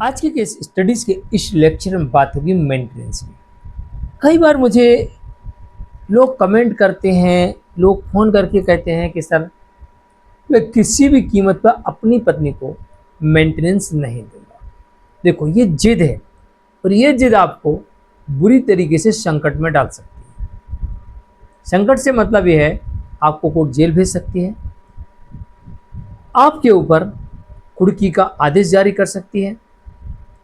आज के case studies के इस लेक्चर में बात होगी मेंटेनेंस की। कई बार मुझे लोग कमेंट करते हैं, लोग फ़ोन करके कहते हैं कि सर मैं किसी भी कीमत पर अपनी पत्नी को मेंटेनेंस नहीं दूंगा। देखो ये जिद है और ये जिद आपको बुरी तरीके से संकट में डाल सकती है। संकट से मतलब ये है आपको कोर्ट जेल भेज सकती है, आपके ऊपर कुर्की का आदेश जारी कर सकती है।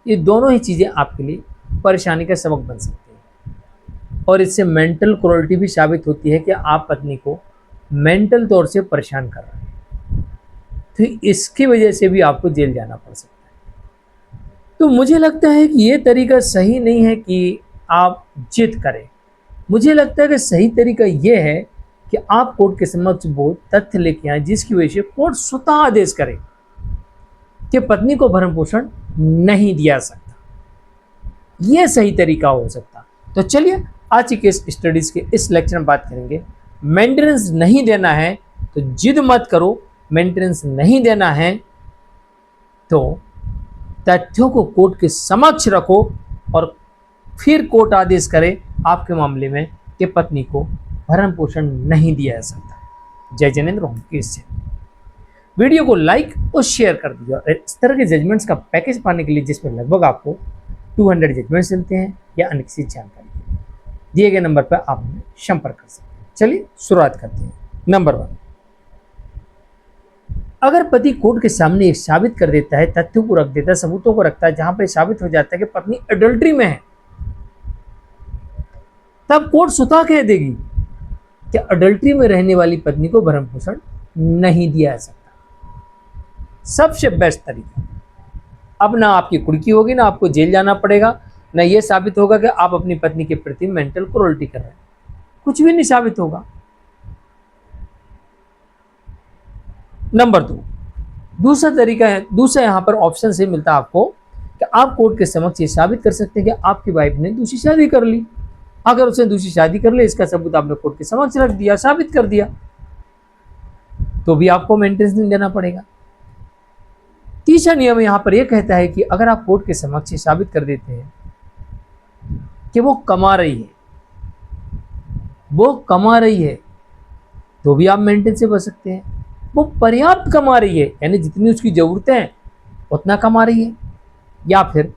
ये दोनों ही चीज़ें आपके लिए परेशानी का सबक बन सकती हैं और इससे मेंटल क्रूरल्टी भी साबित होती है कि आप पत्नी को मेंटल तौर से परेशान कर रहे हैं, तो इसकी वजह से भी आपको जेल जाना पड़ सकता है। तो मुझे लगता है कि ये तरीका सही नहीं है कि आप जिद करें। मुझे लगता है कि सही तरीका ये है कि आप कोर्ट के समक्ष वो तथ्य लेके आए जिसकी वजह से कोर्ट स्वतः आदेश करे कि पत्नी को भरण पोषण नहीं दिया सकता। यह सही तरीका हो सकता। तो चलिए आज की केस स्टडीज के इस लेक्चर में बात करेंगे। मेंटेनेंस नहीं देना है तो जिद मत करो, मेंटेनेंस नहीं देना है तो तथ्यों को कोर्ट के समक्ष रखो और फिर कोर्ट आदेश करे आपके मामले में कि पत्नी को भरण पोषण नहीं दिया जा सकता। जय जिनेंद्र होम केस से वीडियो को लाइक और शेयर कर दीजिए और इस तरह के जजमेंट्स का पैकेज पाने के लिए जिसमें लगभग आपको 200 जजमेंट्स मिलते हैं या अन्य किसी जानकारी के लिए दिए गए नंबर पर आप हमें संपर्क कर सकते हैं। चलिए शुरुआत करते हैं। नंबर 1, अगर पति कोर्ट के सामने साबित कर देता है, तथ्यों को रख देता है, सबूतों को रखता है जहां पर साबित हो जाता है कि पत्नी अडल्ट्री में है, तब कोर्ट स्वतः कह देगी कि अडल्ट्री में रहने वाली पत्नी को भरण पोषण नहीं दिया जा सकता। सबसे बेस्ट तरीका, अब ना आपकी कुर्की होगी, ना आपको जेल जाना पड़ेगा, ना ये साबित होगा कि आप अपनी पत्नी के प्रति मेंटल क्रूरल्टी कर रहे हैं। कुछ भी नहीं साबित होगा। नंबर 2, दूसरा तरीका है, दूसरा यहां पर ऑप्शन से मिलता है आपको कि आप कोर्ट के समक्ष ये साबित कर सकते हैं कि आपकी वाइफ ने दूसरी शादी कर ली। अगर उसने दूसरी शादी कर ली, इसका सबूत आपने कोर्ट के समक्ष रख दिया, साबित कर दिया, तो भी आपको मेंटेनेंस नहीं देना पड़ेगा। तीसरा नियम यहां पर यह कहता है कि अगर आप कोर्ट के समक्ष साबित कर देते हैं कि वो कमा रही है, तो भी आप मेंटेनेंस से बच सकते हैं। वो पर्याप्त कमा रही है, यानी जितनी उसकी जरूरतें हैं उतना कमा रही है, या फिर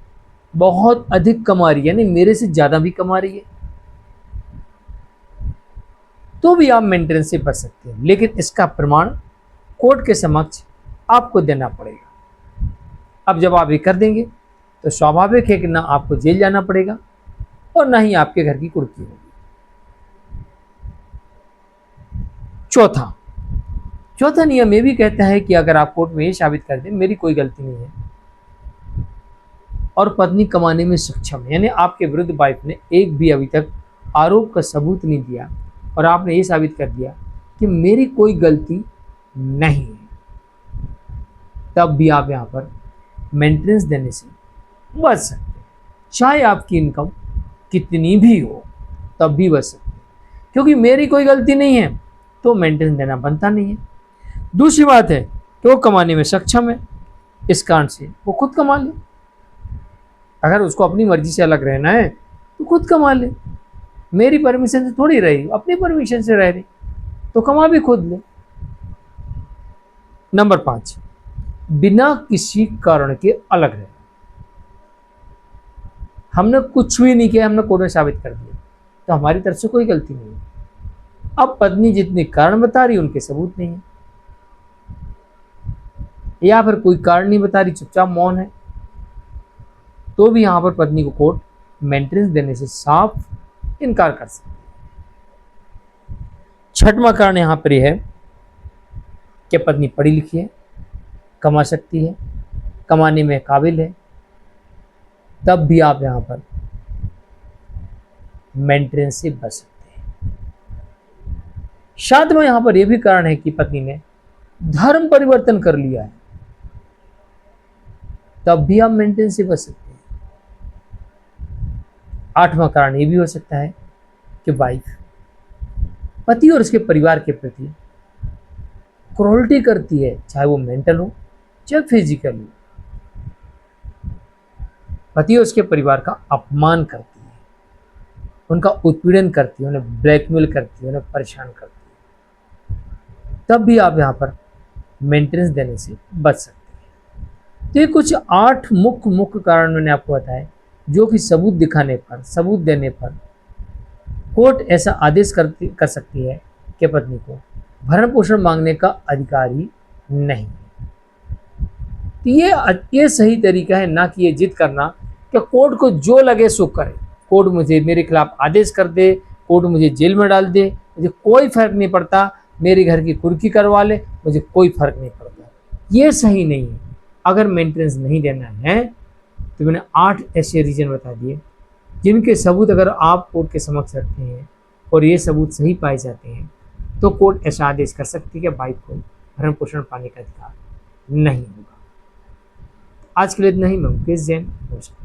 बहुत अधिक कमा रही है, यानी मेरे से ज्यादा भी कमा रही है, तो भी आप मेंटेनेंस से बच सकते हैं। लेकिन इसका प्रमाण कोर्ट के समक्ष आपको देना पड़ेगा। अब जब आप ये कर देंगे तो स्वाभाविक है कि ना आपको जेल जाना पड़ेगा और ना ही आपके घर की कुर्की होगी। चौथा नियम ये भी कहता है कि अगर आप कोर्ट में ये साबित कर दें मेरी कोई गलती नहीं है और पत्नी कमाने में सक्षम है, यानी आपके विरुद्ध वाइफ ने एक भी अभी तक आरोप का सबूत नहीं दिया और आपने ये साबित कर दिया कि मेरी कोई गलती नहीं है, तब भी आप यहाँ पर मेंटेनेंस देने से बच सकते हैं। चाहे आपकी इनकम कितनी भी हो तब भी बच सकते हैं, क्योंकि मेरी कोई गलती नहीं है तो मेंटेनेंस देना बनता नहीं है। दूसरी बात है कि वो कमाने में सक्षम है, इस कारण से वो खुद कमा ले। अगर उसको अपनी मर्जी से अलग रहना है तो खुद कमा ले, मेरी परमिशन से थोड़ी रही, अपनी परमिशन से रह रही तो कमा भी खुद ले। नंबर 5, बिना किसी कारण के अलग रहना। हमने कुछ भी नहीं किया, हमने कोर्ट में साबित कर दिया, तो हमारी तरफ से कोई गलती नहीं है। अब पत्नी जितने कारण बता रही उनके सबूत नहीं है, या फिर कोई कारण नहीं बता रही, चुपचाप मौन है, तो भी यहां पर पत्नी को कोर्ट मेंटेनेंस देने से साफ इनकार कर सकती है। छठवां कारण यहां पर यह है कि पत्नी पढ़ी लिखी है, कमा सकती है, कमाने में काबिल है, तब भी आप यहां पर मेंटेनेंस से बच सकते हैं। सातवां यहां पर यह भी कारण है कि पत्नी ने धर्म परिवर्तन कर लिया है, तब भी आप मेंटेनेंस से बच सकते हैं। आठवां कारण यह भी हो सकता है कि वाइफ पति और उसके परिवार के प्रति क्रूरल्टी करती है, चाहे वो मेंटल हो चाहे फिजिकल हो, पति उसके परिवार का अपमान करती है, उनका उत्पीड़न करती है, उन्हें ब्लैकमेल करती है, उन्हें परेशान करती है, तब भी आप यहाँ पर मेंटेनेंस देने से बच सकते हैं। तो ये कुछ 8 मुख्य मुख्य कारण मैंने आपको बताए, जो कि सबूत दिखाने पर, सबूत देने पर कोर्ट ऐसा आदेश कर सकती है कि पत्नी को भरण पोषण मांगने का अधिकार ही नहीं है। तो ये सही तरीका है, ना कि ये जिद करना कि कोर्ट को जो लगे सो करे, कोर्ट मुझे मेरे खिलाफ आदेश कर दे, कोर्ट मुझे जेल में डाल दे, मुझे कोई फर्क नहीं पड़ता, मेरे घर की कुर्की करवा ले, मुझे कोई फर्क नहीं पड़ता। ये सही नहीं है। अगर मेंटेनेंस नहीं देना है तो मैंने 8 ऐसे रीजन बता दिए, जिनके सबूत अगर आप कोर्ट के समक्ष रखते हैं और ये सबूत सही पाए जाते हैं तो कोर्ट ऐसा आदेश कर सकती है कि वाइफ को भरण पोषण पाने का अधिकार नहीं होगा। आज के लिए इतना ही। मैं मुकेश जैन, नमस्कार।